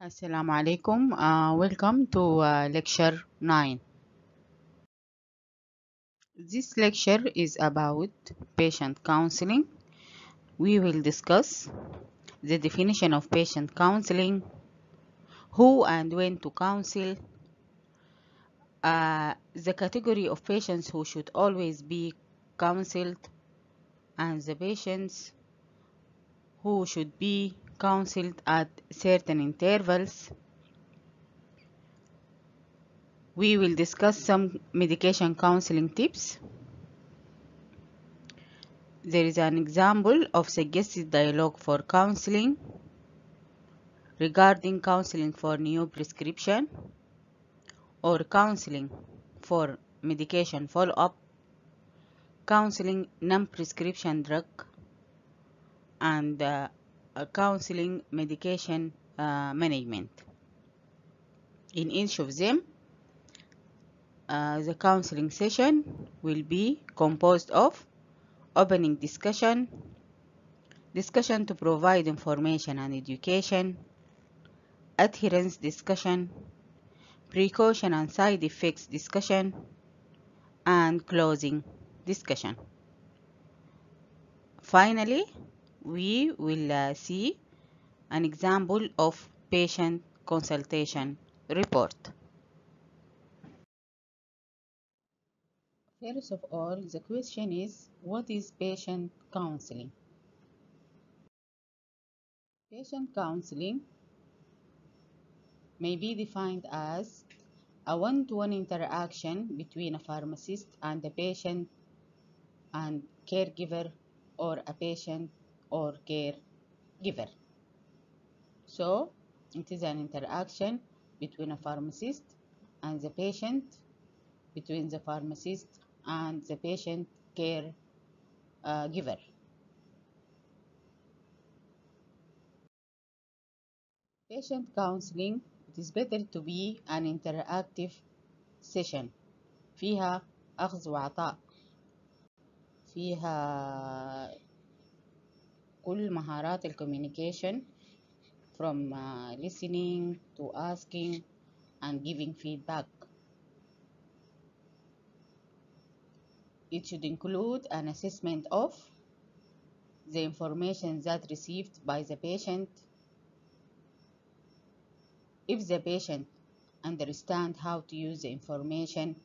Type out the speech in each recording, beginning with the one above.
Assalamu alaikum. Welcome to lecture 9. This lecture is about patient counseling. We will discuss the definition of patient counseling, who and when to counsel, the category of patients who should always be counseled, and the patients who should be counseled at certain intervals. We will discuss some medication counseling tips. There is an example of suggested dialogue for counseling regarding counseling for new prescription or counseling for medication follow-up, counseling non-prescription drug, and counseling medication management. In each of them, the counseling session will be composed of opening discussion, discussion to provide information and education, adherence discussion, precaution and side effects discussion, and closing discussion. Finally, we will see an example of patient consultation report. First of all, the question is, what is patient counseling? Patient counseling may be defined as a one-to-one interaction between a pharmacist and a patient and caregiver, or a patient or caregiver. So it is an interaction between a pharmacist and the patient, between the pharmacist and the patient caregiver. Patient counseling, it is better to be an interactive session فيها أخذ وعطاء، فيها كل مهارات الكوميونيكيشن from listening to asking and giving feedback. It should include an assessment of the information that received by the patient. If the patient understands how to use the information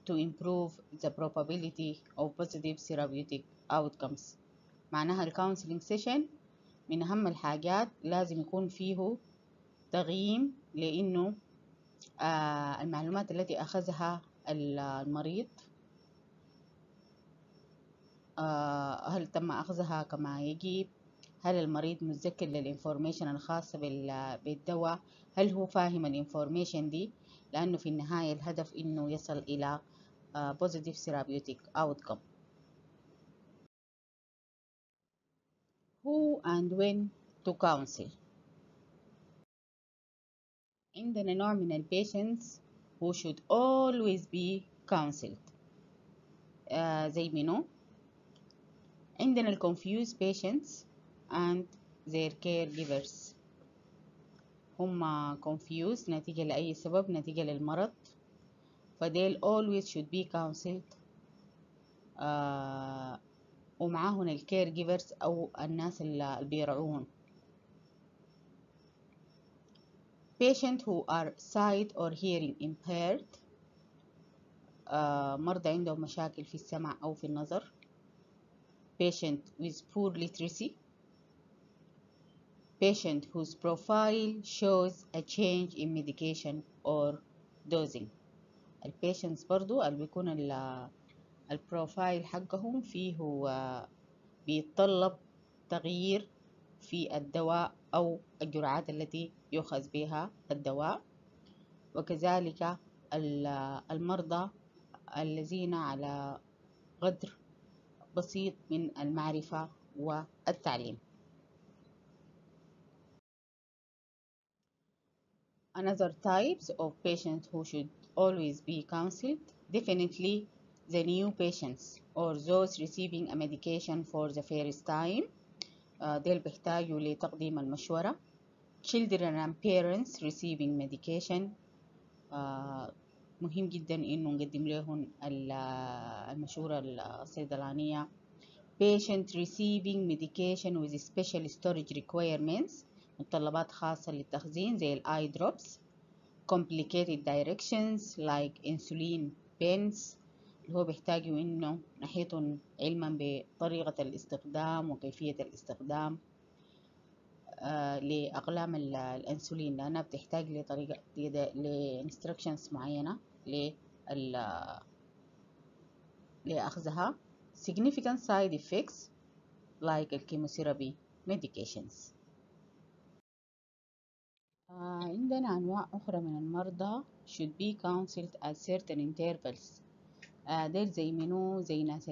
to improve the probability of positive therapeutic outcomes. معناها الكونسلنج سيشن من أهم الحاجات لازم يكون فيه تقييم لأنه المعلومات التي أخذها المريض هل تم أخذها كما يجب، هل المريض متذكر للإنفورميشن الخاصة بالدواء، هل هو فاهم الإنفورميشن دي، لأنه في النهاية الهدف إنه يصل إلى positive therapeutic outcome. Who and when to counsel. عندنا نوع من patients who should always be counseled. زي منو؟ عندنا confused patients and their caregivers. هم confused نتيجة لأي سبب، نتيجة للمرض، فديل always should be counseled. ومعاهم الcaregivers أو الناس اللي بيرعوهم. Patients who are sight or hearing impaired، مرضى عندهم مشاكل في السمع أو في النظر. Patient with poor literacy. Patient whose profile shows a change in medication or dosing. البيشنتس برضو اللي بيكون البروفايل حقهم فيه بيتطلب تغيير في الدواء أو الجرعات التي يؤخذ بها الدواء، وكذلك المرضى الذين على قدر بسيط من المعرفة والتعليم. Another types of patients who should always be counseled, definitely the new patients or those receiving a medication for the first time. ديل بيحتاجوا لتقديم المشورة. children and parents receiving medication. مهم جدا إنه نقدم لهم المشورة الصيدلانية. patient receiving medication with special storage requirements، متطلبات خاصة للتخزين زي ال eye drops. complicated directions like insulin pens، اللي هو بيحتاجوا إنه ناحيتهم علما بطريقة الاستخدام وكيفية الاستخدام لأقلام الأنسولين، لأنها بتحتاج لطريقة instructions معينة لأخذها. significant side effects like الكيموثيرابي medications. عندنا أنواع أخرى من المرضى should be counseled at certain intervals. ديل زي منو؟ زي ناس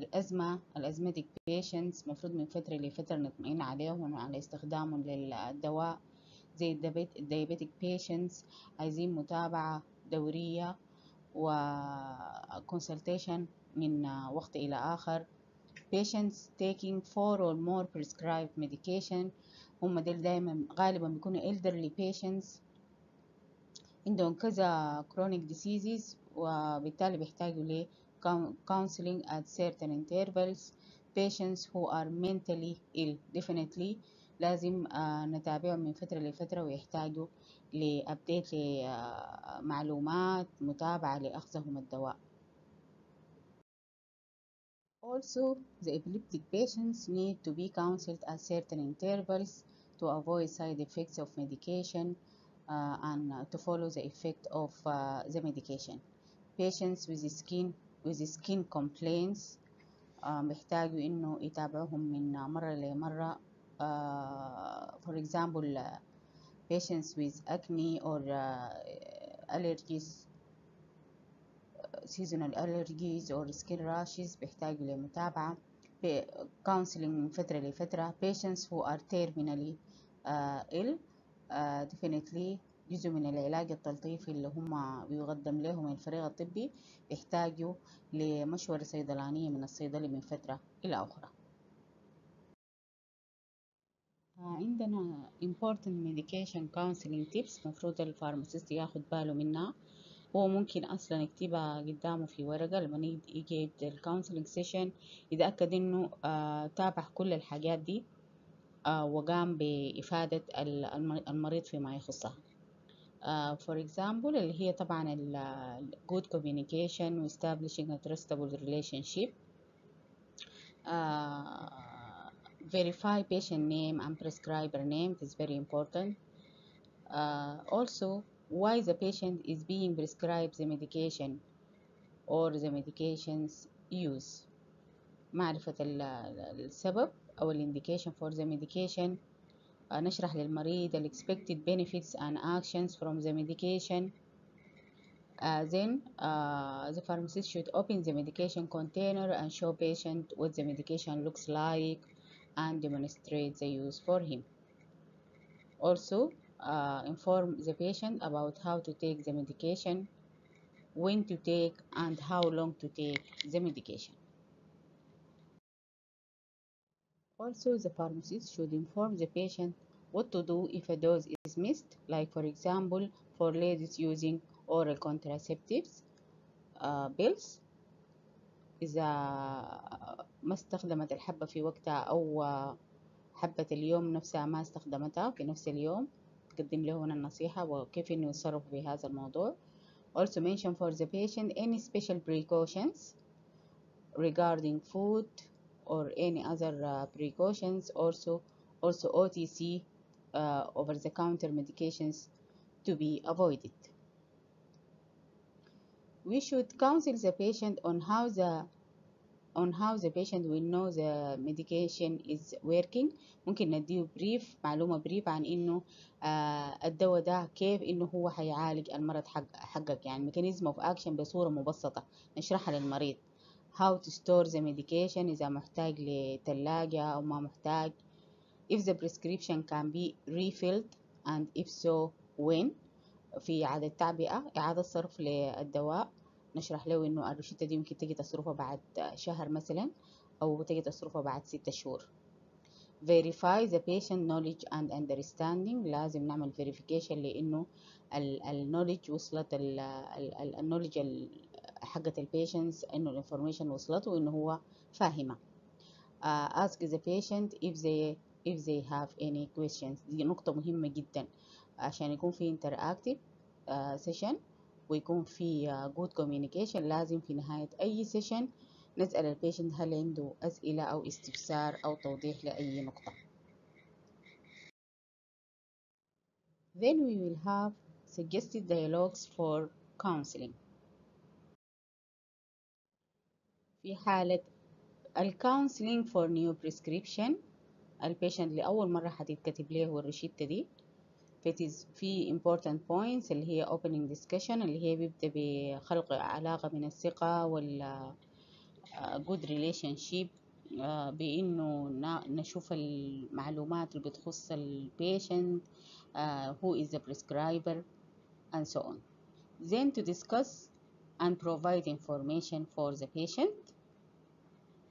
الأزمتك patients، مفروض من فترة لفترة نطمئن عليهم وعلى استخدامهم للدواء. زي الديابيتك patients عايزين متابعة دورية و consultation من وقت إلى آخر. patients taking 4 or more prescribed medication، هم ديل دايما غالبا بيكونوا elderly patients عندهم كذا chronic diseases، وبالتالي بيحتاجوا ل counseling at certain intervals. patients who are mentally ill definitely لازم نتابعهم من فترة لفترة، ويحتاجوا لأبديت لمعلومات متابعة لأخذهم الدواء. Also, the epileptic patients need to be counseled at certain intervals to avoid side effects of medication and to follow the effect of the medication. Patients with skin complaints بيحتاجوا إنه يتابعوهم من مرة لمرة. For example, patients with acne or allergies, seasonal allergies or skin rashes بيحتاجوا لمتابعة. counseling من فترة لفترة. patients who are terminally ill definitely جزء من العلاج التلطيفي اللي هم بيقدم لهم من الفريق الطبي بيحتاجوا لمشورة صيدلانية من الصيدلي من فترة إلى أخرى. عندنا important medication counseling tips مفروض الفارماسيست ياخد باله منها. هو ممكن أصلا يكتبها قدامه في ورقة لما يجي يبدأ الكونسلنج سيشن، يتأكد إنه تابع كل الحاجات دي وقام بإفادة المريض فيما يخصها. For example اللي هي طبعا good communication و establishing a trustable relationship. Verify patient name and prescriber name, it is very important. Also why the patient is being prescribed the medication or the medication's use. معرفة السبب أو indication for the medication. نشرح للمريض expected benefits and actions from the medication. Then the pharmacist should open the medication container and show patient what the medication looks like and demonstrate the use for him. Also inform the patient about how to take the medication, when to take and how long to take the medication. Also, the pharmacist should inform the patient what to do if a dose is missed, like for example, for ladies using oral contraceptives pills. إذا ما استخدمت الحبة في وقتها أو حبة اليوم نفسها ما استخدمتها في نفس اليوم، تقدم لهم النصيحة وكيف إنه يتصرفوا في هذا الموضوع. Also mention for the patient any special precautions regarding food or any other precautions. Also OTC over-the-counter medications to be avoided. We should counsel the patient on how the patient will know the medication is working. ممكن نديه معلومة بريف عن إنه الدواء ده كيف إنه هو حيعالج المرض حقك، يعني mechanism of action بصورة مبسطة نشرحها للمريض. how to store the medication إذا محتاج لثلاجة أو ما محتاج. if the prescription can be refilled and if so when. في إعادة تعبئة، إعادة صرف للدواء، نشرح له إنه الروشتة دي ممكن تجي تصرفها بعد شهر مثلا أو تجي تصرفها بعد 6 شهور. verify the patient knowledge and understanding. لازم نعمل verification لأنه النولج وصلت النولج حقت البيشنتس، إنه الانفورميشن وصلته وإنه هو فاهمة. ask the patient if they have any questions. دي نقطة مهمة جدا عشان يكون في interactive session ويكون في good communication. لازم في نهاية أي session نسأل البيشنت هل عنده أسئلة أو استفسار أو توضيح لأي نقطة. Then we will have suggested dialogues for counseling. في حالة counseling for new prescription، البيشنت لأول مرة هتتكتب له الروشتة دي، في important points اللي هي opening discussion اللي هي بيبدأ بخلق علاقة من الثقة وال good relationship، بإنه نشوف المعلومات اللي بتخص البيشنت، who is the prescriber and so on. Then to discuss and provide information for the patient.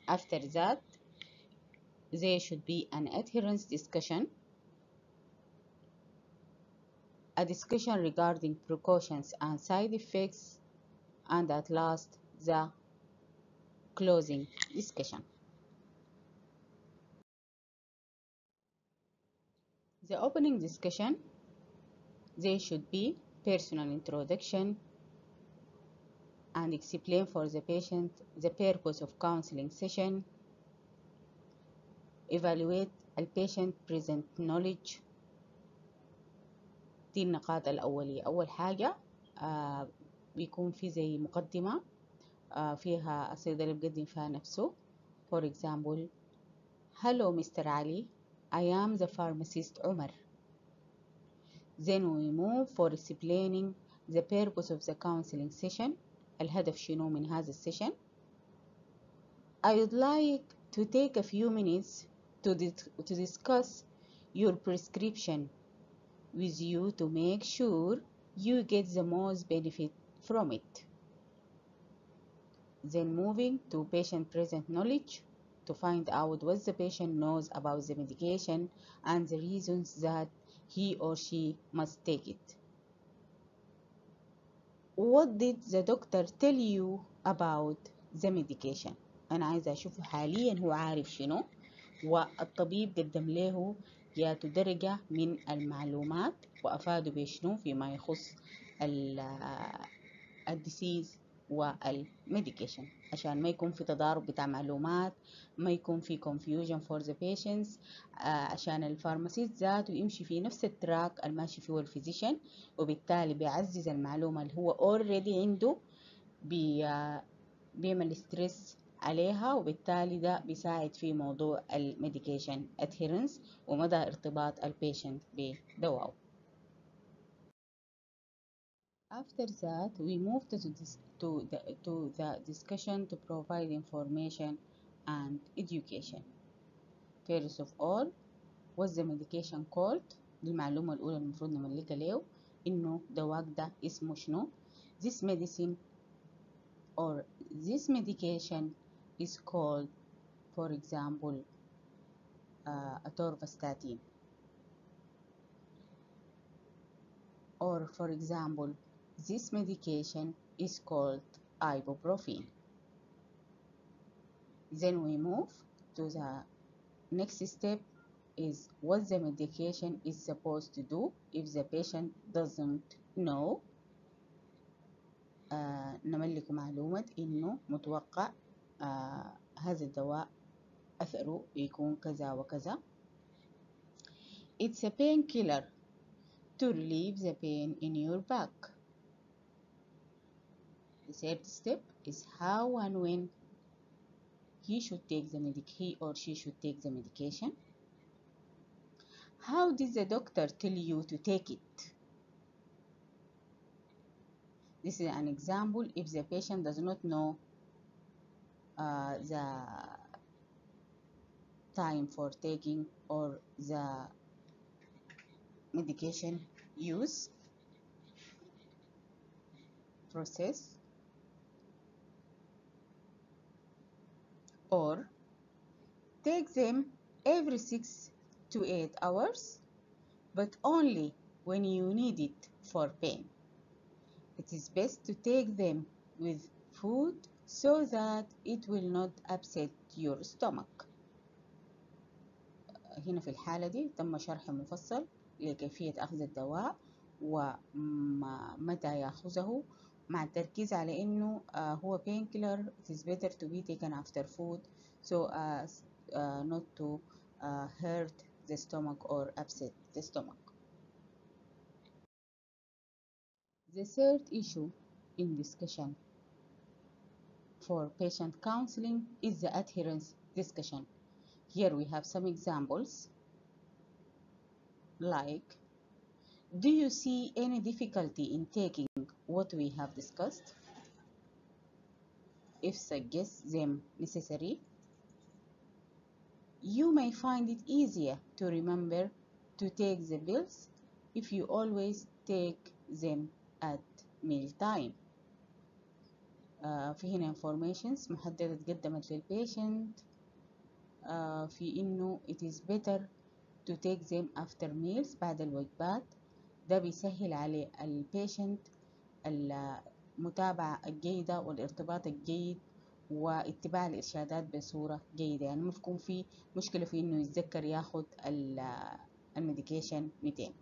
After that, there should be an adherence discussion, a discussion regarding precautions and side effects, and at last, the closing discussion. The opening discussion, there should be personal introduction and explain for the patient the purpose of counseling session, evaluate the patient present knowledge. دي النقاط الأولية. أول حاجة بيكون في زي مقدمة فيها الصيدلي بيقدم فيها نفسه. For example, hello Mr. Ali, I am the pharmacist Umar. Then we move for explaining the purpose of the counseling session. الهدف شنو من هذا السيشن. I would like to take a few minutes to discuss your prescription with you to make sure you get the most benefit from it. Then moving to patient present knowledge to find out what the patient knows about the medication and the reasons that he or she must take it. What did the doctor tell you about the medication? أنا عايزة أشوفه حاليا هو عارف شنو، والطبيب قدم له جاته درجة من المعلومات وأفاده بشنو فيما يخص الديسيز والميديكيشن، عشان ما يكون في تضارب بتاع معلومات، ما يكون في confusion for the patients، عشان الفارماسيست ذاته يمشي في نفس التراك الماشي فيه الفيزيشن، وبالتالي بيعزز المعلومة اللي هو already عنده، بيعمل ستريس عليها، وبالتالي ده بيساعد في موضوع الميديكيشن adherence ومدى ارتباط البيشنت بدوائه. After that, we move to the discussion to provide information and education. First of all, what's the medication called؟ دي المعلومة الأولى المفروض نملكها له، إنه دواء ده اسمه شنو. This medicine or this medication is called, for example, atorvastatin, or for example, this medication is called ibuprofen. Then we move to the next step is what the medication is supposed to do if the patient doesn't know. نملك معلومة إنه متوقع هذا الدواء أثره يكون كذا وكذا. It's a painkiller to relieve the pain in your back. The third step is how and when he or she should take the medication. How did the doctor tell you to take it? This is an example if the patient does not know the time for taking or the medication use process, or take them every 6 to 8 hours, but only when you need it for pain. It is best to take them with food so that it will not upset your stomach. هنا في الحالة دي تم شرح مفصل لكيفية أخذ الدواء ومتى يأخذه، مع التركيز على إنه هو painkiller. It is better to be taken after food so as not to hurt the stomach or upset the stomach. The third issue in discussion for patient counseling is the adherence discussion. Here we have some examples like, do you see any difficulty in taking what we have discussed? If suggest them necessary, you may find it easier to remember to take the pills if you always take them at meal time. في هنا informations محددة اتقدمت للبيشنت في إنه it is better to take them after meals بعد الوجبات. ده بيسهل على البيشنت المتابعة الجيدة والارتباط الجيد واتباع الإرشادات بصورة جيدة، يعني ما بيكون في مشكلة في إنه يتذكر ياخد الميديكيشن 200.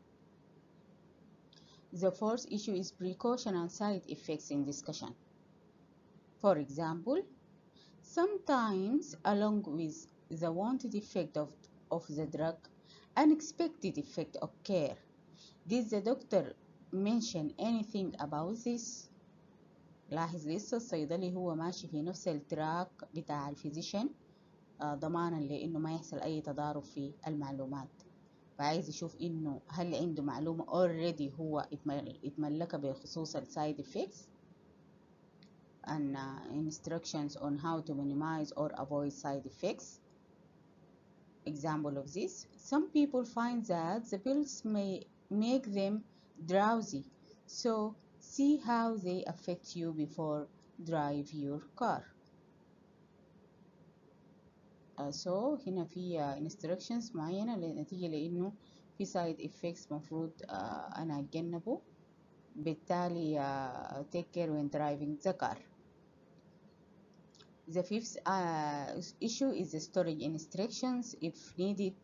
The fourth issue is precaution and side effects in discussion. For example, sometimes along with the wanted effect of the drug, unexpected effect occur. Did the doctor mention anything about this? لاحظ لسه الصيدلي هو ماشي في نفس التراك بتاع الفيزيشن ضمانا لانه ما يحصل اي تضارب في المعلومات، فعايز يشوف انه هل عنده معلومة already هو اتملكها بخصوص السايد effects and instructions on how to minimize or avoid side effects. Example of this, some people find that the pills may make them drowsy, so see how they affect you before drive your car. So هنا في instructions معينة نتيجة لأنه في side effects مفروض أنا أتجنبه، بالتالي take care when driving the car. The fifth issue is the storage instructions if needed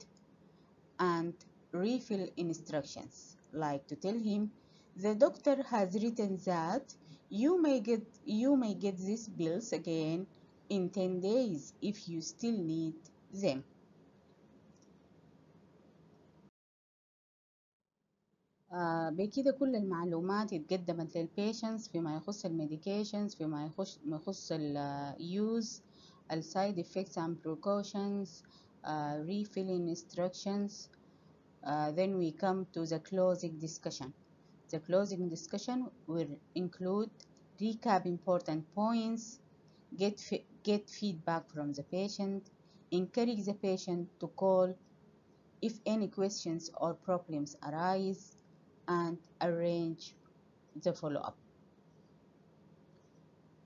and refill instructions, like to tell him the doctor has written that you may get these pills again in 10 days if you still need them. بكده كل المعلومات اتقدمت للبيشنتس فيما يخص الميديكيشنز، فيما يخص اليوز، السايد effects and precautions, refilling instructions. Then we come to the closing discussion. The closing discussion will include recap important points, get feedback from the patient, encourage the patient to call if any questions or problems arise, and arrange the follow-up.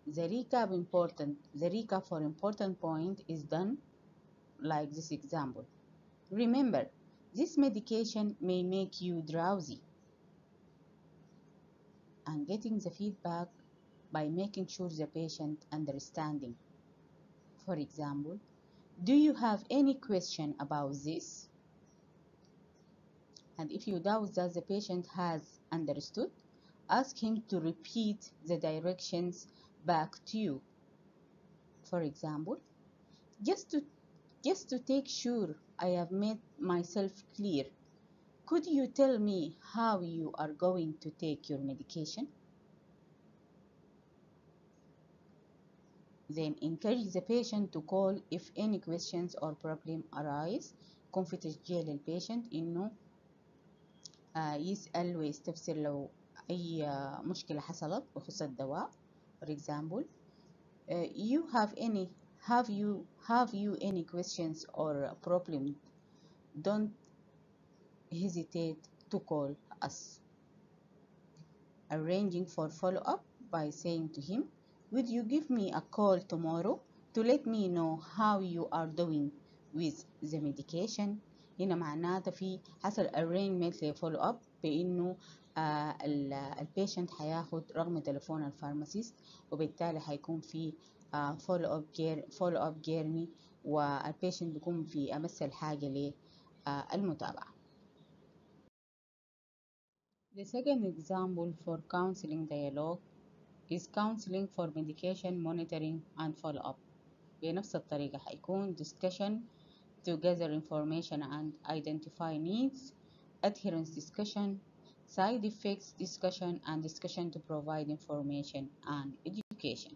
The recap for important point is done like this example. Remember, this medication may make you drowsy, and getting the feedback by making sure the patient understanding. For example, do you have any question about this? And if you doubt that the patient has understood, ask him to repeat the directions back to you. For example, just to take sure I have made myself clear, could you tell me how you are going to take your medication? Then encourage the patient to call if any questions or problem arise. يكون في تشجيع للبيشنت إنه يسأل ويستفسر لو أي مشكلة حصلت بخصوص الدواء. For example, have you any questions or problem? Don't hesitate to call us. Arranging for follow-up by saying to him, would you give me a call tomorrow to let me know how you are doing with the medication. هنا معناته في حصل arrangement لفولو اب بانه البيشنت هياخد رقم تليفون الفارماسيست، وبالتالي هيكون في فولو اب جيرني، والبيشنت بيكون في امس الحاجه للمتابعه. The second example for counseling dialogue is counseling for medication monitoring and follow-up. بنفس الطريقة هيكون discussion to gather information and identify needs, adherence discussion, side effects discussion, and discussion to provide information and education.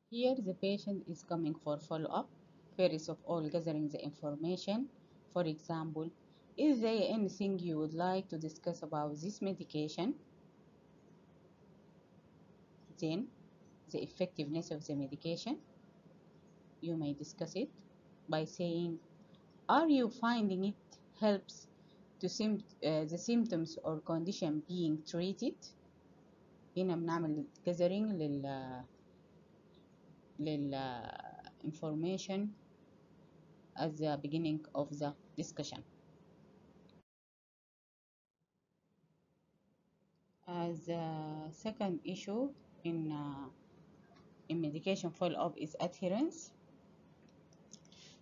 Here the patient is coming for follow-up, first of all gathering the information. For example, is there anything you would like to discuss about this medication? Then, the effectiveness of the medication. You may discuss it by saying, are you finding it helps to the symptoms or condition being treated? هنا بنعمل gathering لل information at the beginning of the discussion. As the second issue in medication follow-up is adherence,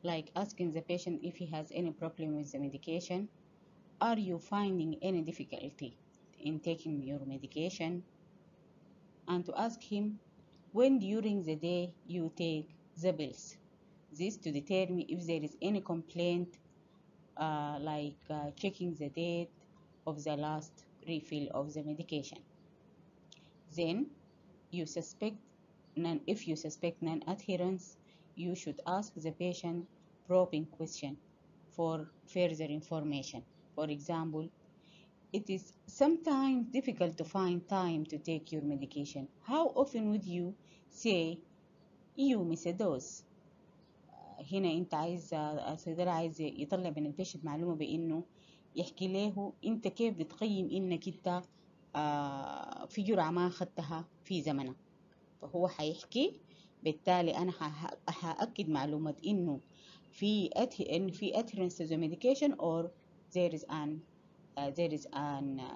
like asking the patient if he has any problem with the medication. Are you finding any difficulty in taking your medication? And to ask him when during the day you take the pills. This to determine if there is any complaint, like checking the date of the last refill of the medication. Then if you suspect non-adherence, you should ask the patient probing question for further information. For example, it is sometimes difficult to find time to take your medication. How often would you say you miss a dose? هنا انت عايز الصيدلي عايز يطلع من البيشنت معلومة بانه يحكي له انت كيف بتقيم انك انت في جرعة ما اخدتها في زمنها، فهو حيحكي. بالتالي انا هأكد معلومة انه في adherence to the medication or there is an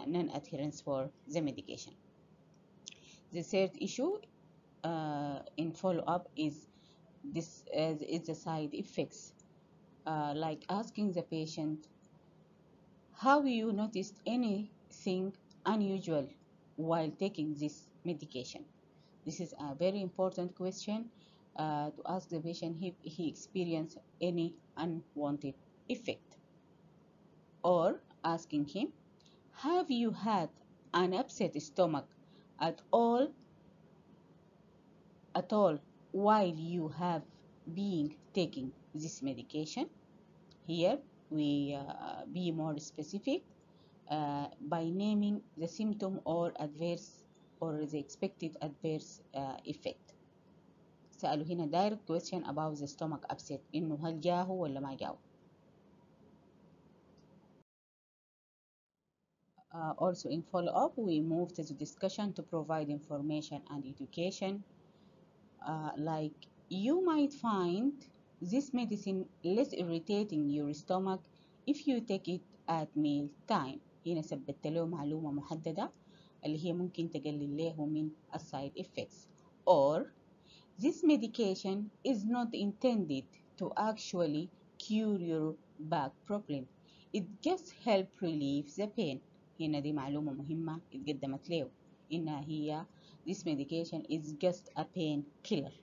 non-adherence for the medication. The third issue in follow-up is the side effects, like asking the patient, have you noticed anything unusual while taking this medication? This is a very important question to ask the patient if he experienced any unwanted effect. Or asking him, have you had an upset stomach at all while you have been taking this medication? Here we be more specific by naming the symptom or the expected adverse effect. سألوا هنا direct question about the stomach upset إنه هل جاهه ولا ما جاهه. Also in follow-up we move to the discussion to provide information and education, like you might find this medicine less irritating your stomach if you take it at meal time. هنا ثبت له معلومة محددة اللي هي ممكن تقلل له من السايد effects. Or this medication is not intended to actually cure your back problem. It just help relieve the pain. هنا دي معلومة مهمة اتقدمت له إنها هي this medication is just a pain killer.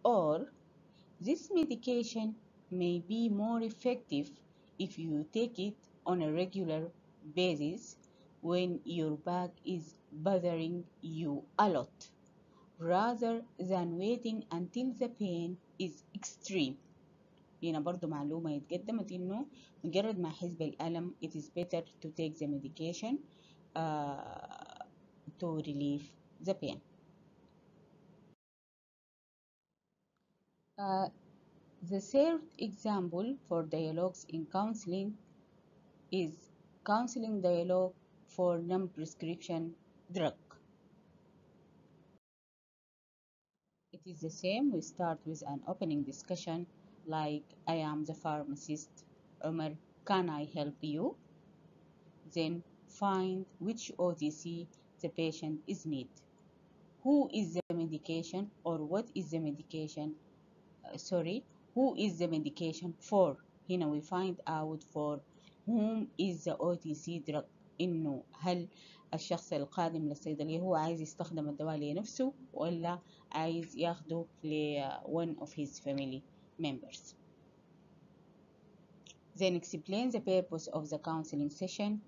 Or this medication may be more effective if you take it on a regular basis when your back is bothering you a lot, rather than waiting until the pain is extreme. هنا برضو معلومة اتقدمت إنه مجرد ما يحس بالألم it is better to take the medication to relieve the pain. The third example for dialogues in counseling is counseling dialogue for non-prescription drug. It It is the same. We start with an opening discussion like, I am the pharmacist. Omar, can I help you? Then find which OTC the patient is need. Who is the medication or what is the medication? Sorry, who is the medication for؟ هنا we find out for whom is the OTC drug. إنه هل الشخص القادم للصيدلية هو عايز يستخدم الدواء لنفسه ولا عايز ياخده ل one of his family members. Then explain the purpose of the counseling session,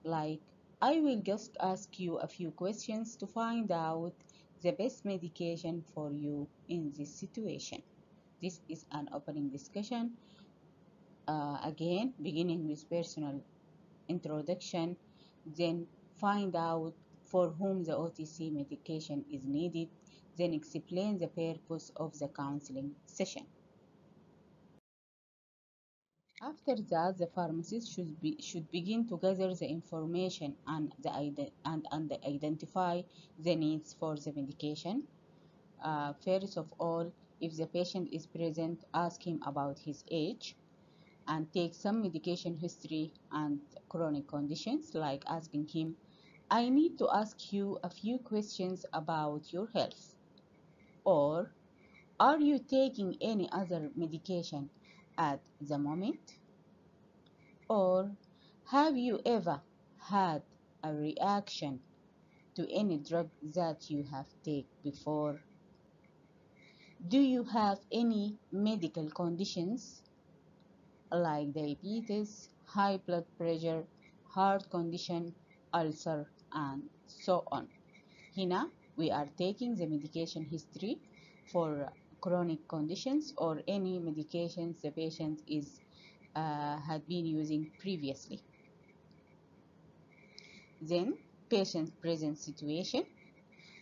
like, I will just ask you a few questions to find out the best medication for you in this situation. This is an opening discussion. Again, beginning with personal introduction, then find out for whom the OTC medication is needed, then explain the purpose of the counseling session. After that, the pharmacist should begin to gather the information and identify the needs for the medication. First of all, if the patient is present, ask him about his age and take some medication history and chronic conditions, like asking him, I need to ask you a few questions about your health, or are you taking any other medication at the moment, or have you ever had a reaction to any drug that you have taken before? Do you have any medical conditions like diabetes, high blood pressure, heart condition, ulcer, and so on? Here we are taking the medication history for chronic conditions or any medications the patient had been using previously. Then, patient present situation.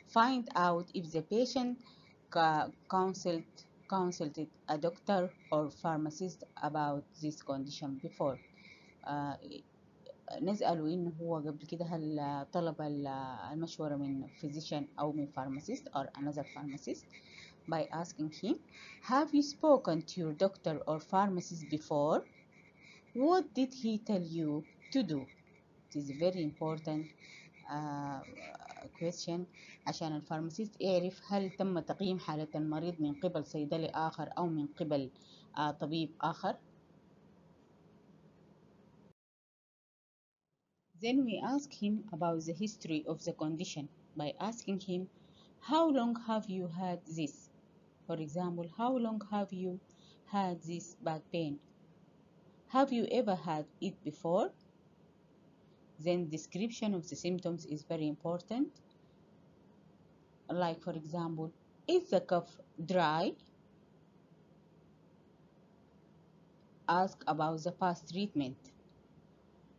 Find out if the patient consulted a doctor or pharmacist about this condition before. نسأله إنه هو قبل كده هل طلب المشورة من physician أو من pharmacist or another pharmacist by asking him, have you spoken to your doctor or pharmacist before? What did he tell you to do? It is very important question عشان الفارماسيست يعرف هل تم تقييم حالة المريض من قبل صيدلي آخر أو من قبل طبيب آخر. Then we ask him about the history of the condition by asking him, how long have you had this? For example, how long have you had this back pain? Have you ever had it before? Then description of the symptoms is very important. Like, for example, is the cough dry? Ask about the past treatment.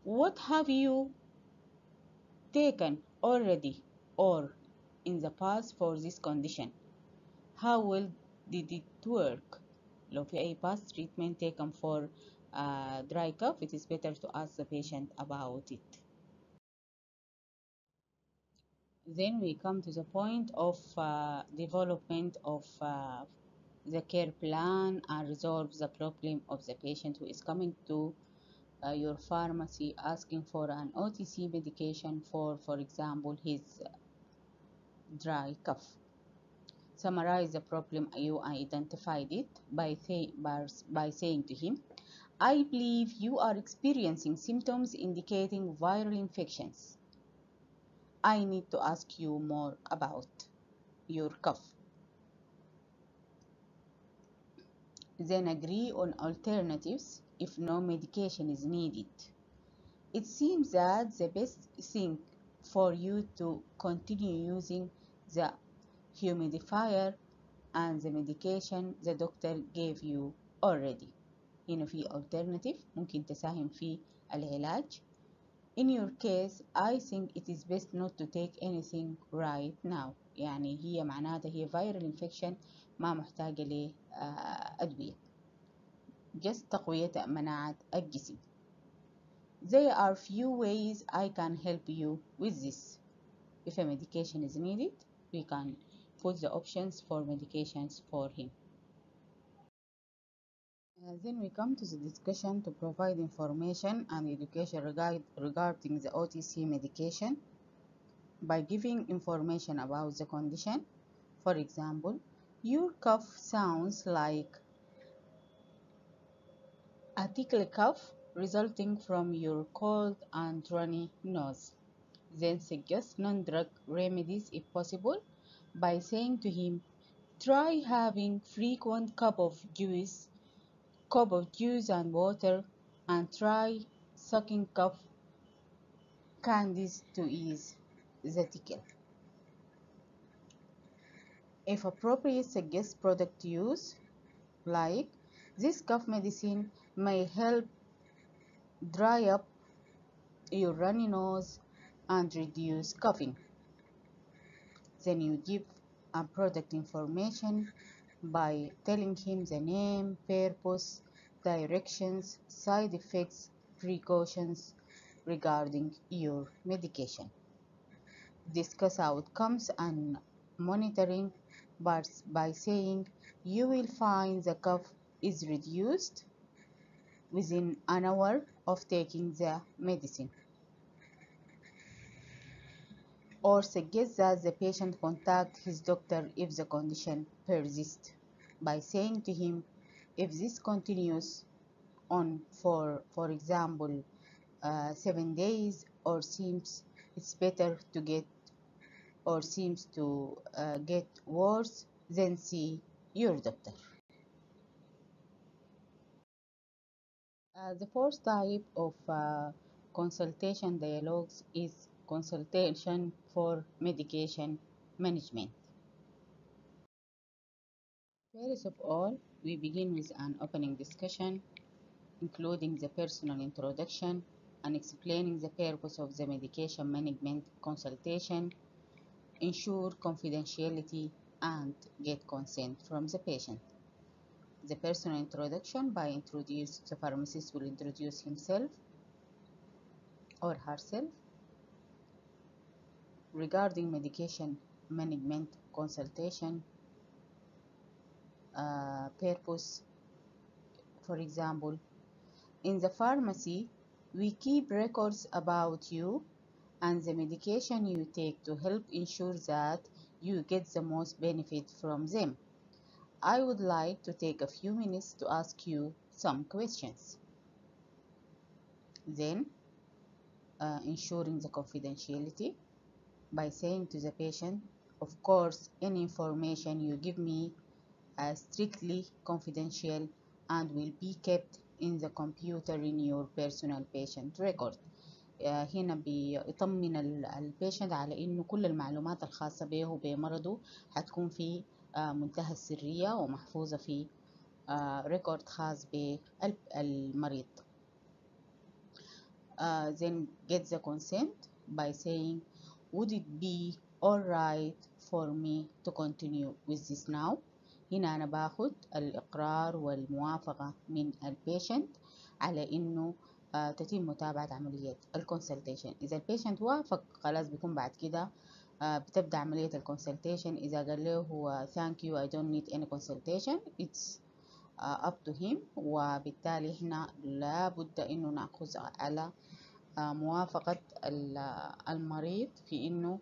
What have you taken already or in the past for this condition? How well did it work? لو في أي past treatment taken for dry cough, it is better to ask the patient about it. Then we come to the point of development of the care plan and resolve the problem of the patient who is coming to your pharmacy asking for an OTC medication for example, his dry cough. Summarize the problem you identified it by saying to him, I believe you are experiencing symptoms indicating viral infections. I need to ask you more about your cough. Then agree on alternatives if no medication is needed. It seems that the best thing for you to continue using the humidifier and the medication the doctor gave you already. هنا في alternative ممكن تساهم في العلاج. In your case, I think it is best not to take anything right now. يعني هي معناتها هي viral infection ما محتاجة لأدوية. Just تقوية مناعة الجسم. There are few ways I can help you with this. If a medication is needed, we can put the options for medications for him. Then we come to the discussion to provide information and education regarding the OTC medication by giving information about the condition. For example, your cough sounds like a tickly cough resulting from your cold and runny nose. Then suggest non-drug remedies if possible by saying to him, try having frequent cup of juice and water, and try sucking cough candies to ease the tickle. If appropriate, suggest product use like this cough medicine may help dry up your runny nose and reduce coughing. Then you give a product information by telling him the name, purpose, directions, side effects, precautions regarding your medication. Discuss outcomes and monitoring by saying you will find the cough is reduced within an hour of taking the medicine, or suggest that the patient contact his doctor if the condition persists by saying to him, if this continues on for example 7 days or seems it's better to get or seems to get worse, then see your doctor. The fourth type of consultation dialogues is consultation for medication management. First of all, we begin with an opening discussion, including the personal introduction and explaining the purpose of the medication management consultation, ensure confidentiality, and get consent from the patient. The personal introduction the pharmacist will introduce himself or herself regarding medication management consultation purpose. For example, in the pharmacy, we keep records about you and the medication you take to help ensure that you get the most benefit from them. I would like to take a few minutes to ask you some questions. Then, ensuring the confidentiality by saying to the patient, of course, any information you give me is strictly confidential and will be kept in the computer in your personal patient record. هنا بيطمن البيشنت على انه كل المعلومات الخاصة به وبمرضه هتكون في منتهى السرية ومحفوظة في ريكورد خاص بالمريض. Then get the consent by saying, would it be alright for me to continue with this now? هنا أنا باخد الإقرار والموافقة من البيشنت على إنه تتم متابعة عملية الكونسلتيشن. إذا البيشنت وافق خلاص بيكون بعد كده بتبدأ عملية الكونسلتيشن. إذا قال له هو thank you I don't need any consultation, it's up to him. وبالتالي إحنا لابد إنه نأخذ على موافقة المريض في إنه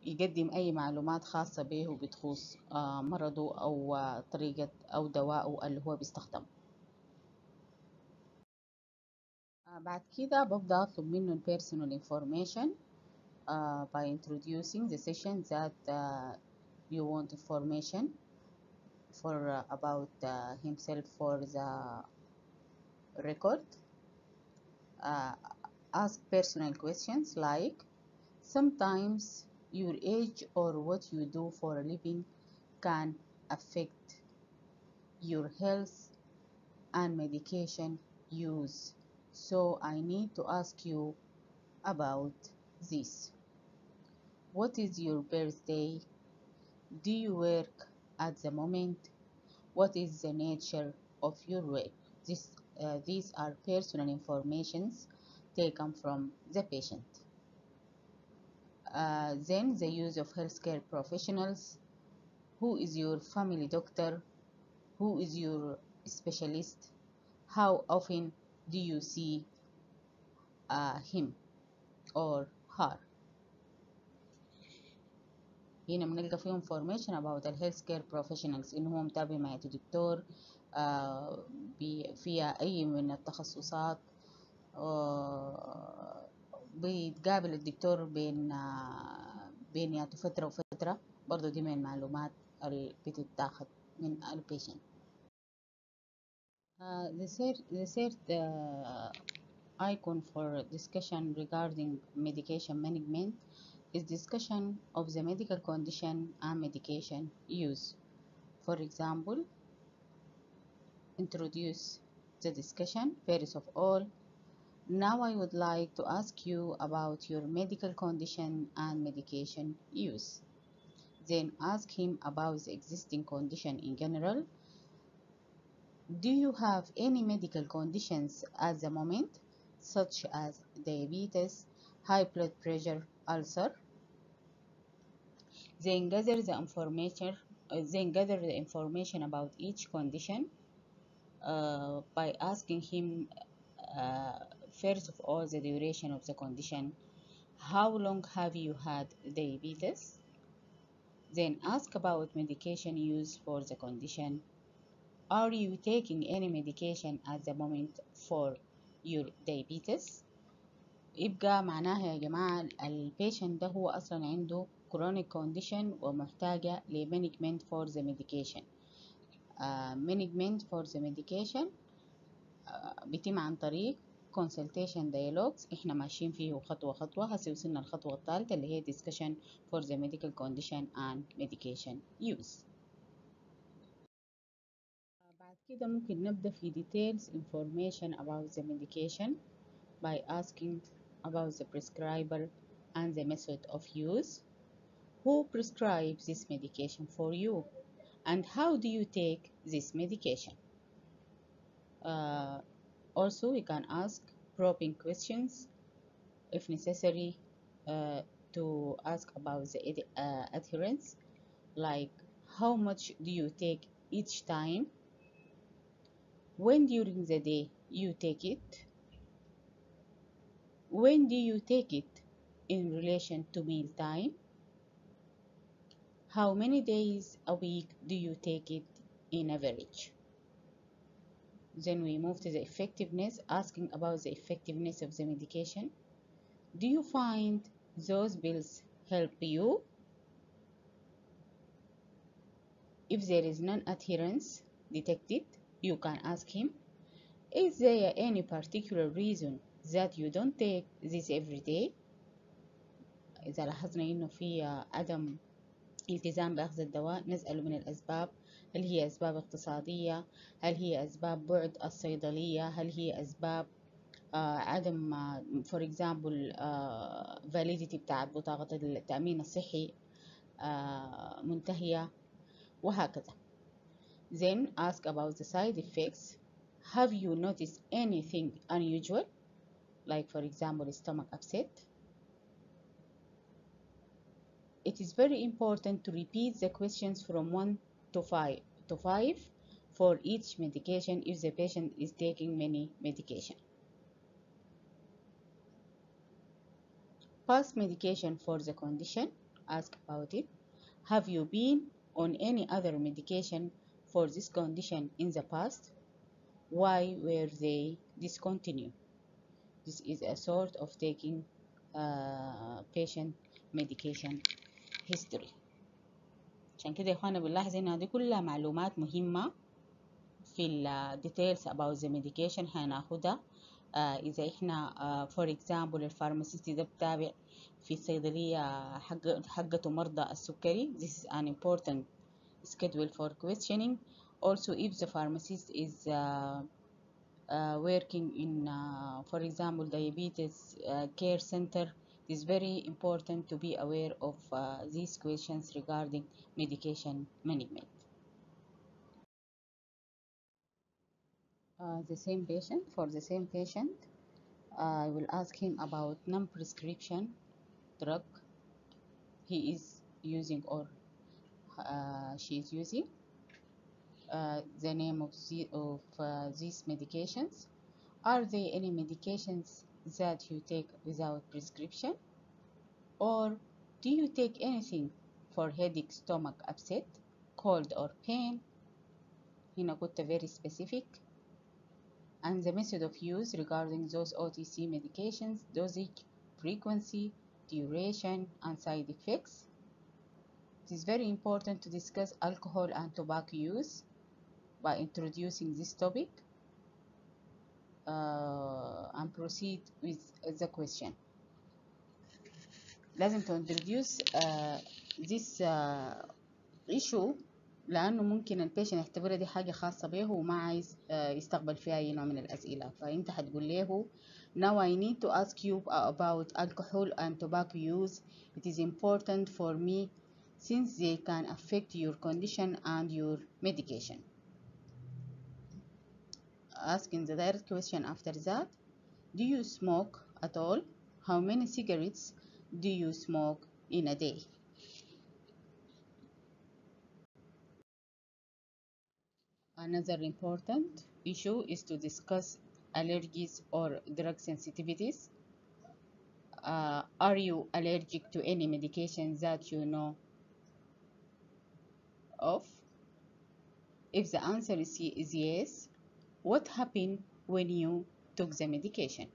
يقدم أي معلومات خاصة به وبتخص مرضه أو طريقة أو دواءه اللي هو بيستخدمه. بعد كده ببدأ أطلب منه ال personal information by introducing the session that you want information for about himself for the record. Ask personal questions like, sometimes your age or what you do for a living can affect your health and medication use. So I need to ask you about this. What is your birthday? Do you work at the moment? What is the nature of your work? These are personal informations taken from the patient. Then the use of healthcare professionals. Who is your family doctor? Who is your specialist? How often do you see him or her? هنا بنلقى فيه information about the healthcare professionals إن هو متابع مع دكتور فيها أي من التخصصات. بيتقابل الدكتور بين فترة وفترة، برضو دي من المعلومات اللي بتتاخد من البيشنت. The third icon for discussion regarding medication management is discussion of the medical condition and medication use. For example, introduce the discussion. First of all, now I would like to ask you about your medical condition and medication use. Then ask him about the existing condition in general. Do you have any medical conditions at the moment, such as diabetes, high blood pressure, ulcer? Then gather the information about each condition by asking him first of all the duration of the condition. How long have you had diabetes? Then ask about medication use for the condition. Are you taking any medication at the moment for your diabetes? يبقى معناها يا جماعة البيشنت ده هو أصلا عنده chronic condition ومحتاجة ل management for the medication. Management for the medication بيتم عن طريق consultation dialogues احنا ماشيين فيه خطوة خطوة. هسه وصلنا الخطوة الثالثة اللي هي discussion for the medical condition and medication use. بعد كده ممكن نبدأ في details information about the medication by asking about the prescriber and the method of use. Who prescribes this medication for you? And how do you take this medication? Also, we can ask probing questions if necessary to ask about the adherence, like how much do you take each time? When during the day you take it? When do you take it in relation to meal time? How many days a week do you take it in average? Then we move to the effectiveness, asking about the effectiveness of the medication. Do you find those pills help you? If there is non-adherence detected, you can ask him, is there any particular reason that you don't take this every day? إذا لاحظنا إنه في عدم التزام بأخذ الدواء نسأله من الأسباب. هل هي أسباب اقتصادية؟ هل هي أسباب بعد الصيدلية؟ هل هي أسباب عدم for example validity بتاعت بطاقة التأمين الصحي منتهية وهكذا. Then ask about the side effects. Have you noticed anything unusual, like for example stomach upset? It is very important to repeat the questions from 1 to 5 for each medication if the patient is taking many medication. Past medication for the condition, ask about it. Have you been on any other medication for this condition in the past? Why were they discontinued? This is a sort of taking patient medication history. عشان كده يا اخوانا بنلاحظ ان هذه كلها معلومات مهمة في ال details about the medication هناخدها. إذا إحنا for example الفارماسيست ده بتابع في الصيدلية حقته مرضى السكري. This is an important schedule for questioning. Also, if the pharmacist is working in for example diabetes care center, it is very important to be aware of these questions regarding medication management. For the same patient, I will ask him about non-prescription drug. he is using or she is using, the name of these medications. Are there any medications that you take without prescription? Or do you take anything for headache, stomach upset, cold or pain? هنا كنت very specific. And the method of use regarding those OTC medications, dosage, frequency, duration, and side effects. It is very important to discuss alcohol and tobacco use by introducing this topic and proceed with the question. لازم to introduce this issue لأنه ممكن البيشنت يعتبرها دي حاجة خاصة به وما عايز يستقبل فيها أي نوع من الأسئلة. فأنت هتقول له now I need to ask you about alcohol and tobacco use. It is important for me since they can affect your condition and your medication. Asking the direct question after that, do you smoke at all? How many cigarettes do you smoke in a day? Another important issue is to discuss allergies or drug sensitivities. Are you allergic to any medication that you know of? If the answer is yes, what happened when you took the medication?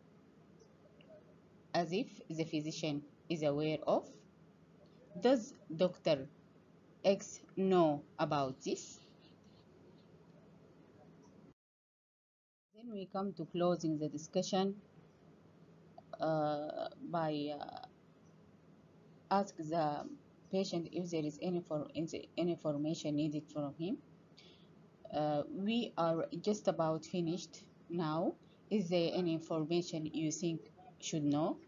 As if the physician is aware of. Does Dr. X know about this? Then we come to closing the discussion by ask the patient if there is any information needed from him. We are just about finished now. Is there any information you think should know?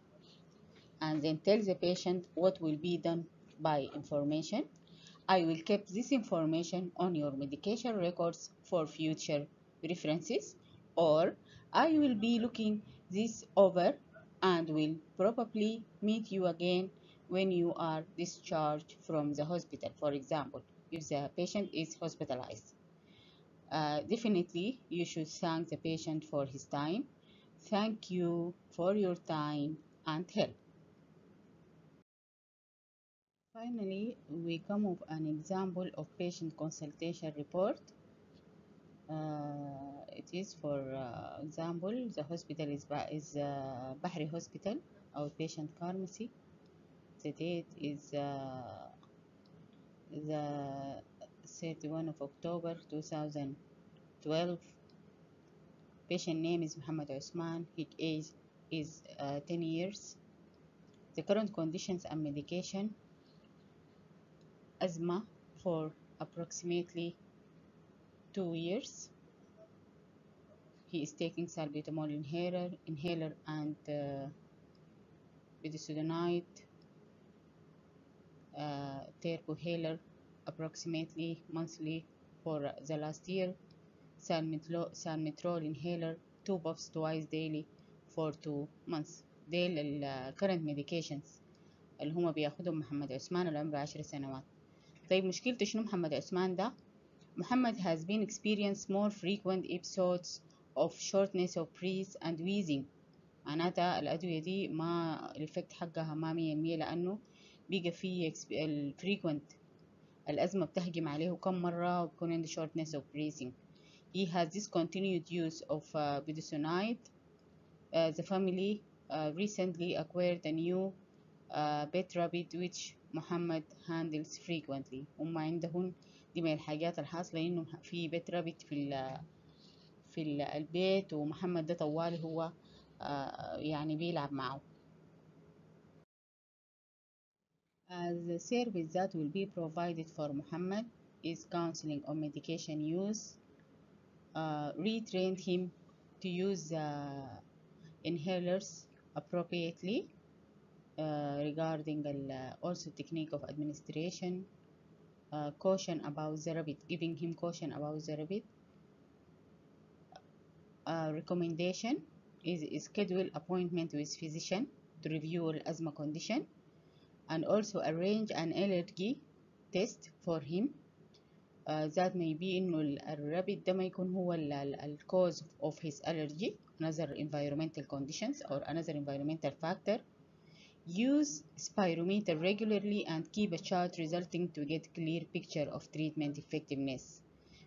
And then tell the patient what will be done by information. I will keep this information on your medication records for future references, or I will be looking this over and will probably meet you again when you are discharged from the hospital. For example, if the patient is hospitalized. Definitely, you should thank the patient for his time. Thank you for your time and help. Finally, we come with an example of patient consultation report. It is for example, the hospital is Bahri Hospital, outpatient pharmacy. The date is the 31 of October 2012. Patient name is Muhammad Usman. His age is 10 years. The current conditions and medication: asthma for approximately 2 years. He is taking salbutamol inhaler and budesonide, terbohaler approximately monthly for the last year. Salmetrol inhaler 2 puffs twice daily for 2 months. ديل ال current medications اللي هما بياخدهم محمد عثمان اللي عمره 10 سنوات. طيب مشكلته شنو محمد عثمان ده؟ محمد has been experienced more frequent episodes of shortness of breath and wheezing. معناتها الأدوية دي ما الإفكت حقها ما 100% لأنه بيجي فيه frequent الأزمة بتهجم عليه كم مرة وبكون عنده shortness of breathing. He has discontinued use of budesonide. The family recently acquired a new Betrabid which Muhammad handles frequently. هم عندهم دي من الحاجات الحاصلة إنه في بترابيد في البيت ومحمد ده طوالي هو يعني بيلعب معه. The service that will be provided for Muhammad is counseling on medication use, retrained him to use inhalers appropriately, regarding also technique of administration, caution about the rabbit, giving him caution about the rabbit. Recommendation is schedule appointment with physician to review asthma condition. and also arrange an allergy test for him. that may be إنه الرابط ده ما يكون هو ال cause of his allergy, another environmental conditions or another environmental factor. Use spirometer regularly and keep a chart resulting to get clear picture of treatment effectiveness.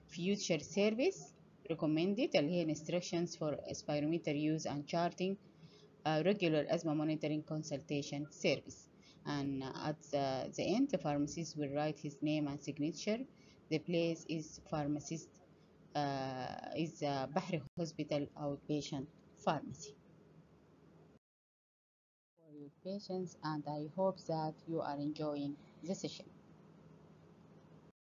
Future service recommended اللي هي instructions for spirometer use and charting, regular asthma monitoring consultation service. And at the end, the pharmacist will write his name and signature. The place is pharmacist is Bahri Hospital Outpatient Pharmacy. For your patients, and I hope that you are enjoying the session.